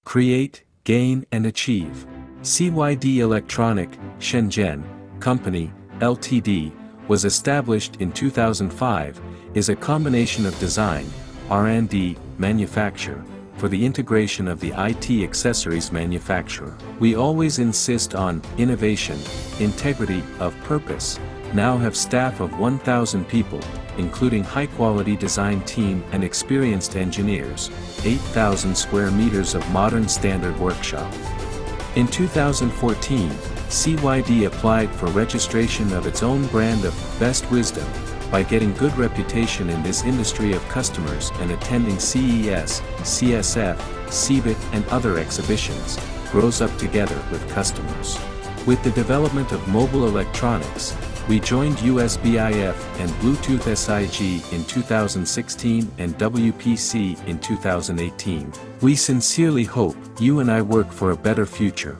Create, gain and achieve. CYD Electronic, Shenzhen, Company, Ltd., was established in 2005, is a combination of design, R&D, manufacture, for the integration of the IT accessories manufacturer. We always insist on innovation, integrity of purpose, now have staff of 1,000 people, including high-quality design team and experienced engineers, 8,000 square meters of modern standard workshop. In 2014, CYD applied for registration of its own brand of Best Wisdom, by getting good reputation in this industry of customers and attending CES, CSF, CeBIT and other exhibitions, grows up together with customers. With the development of mobile electronics, we joined USB-IF and Bluetooth SIG in 2016 and WPC in 2018. We sincerely hope you and I work for a better future.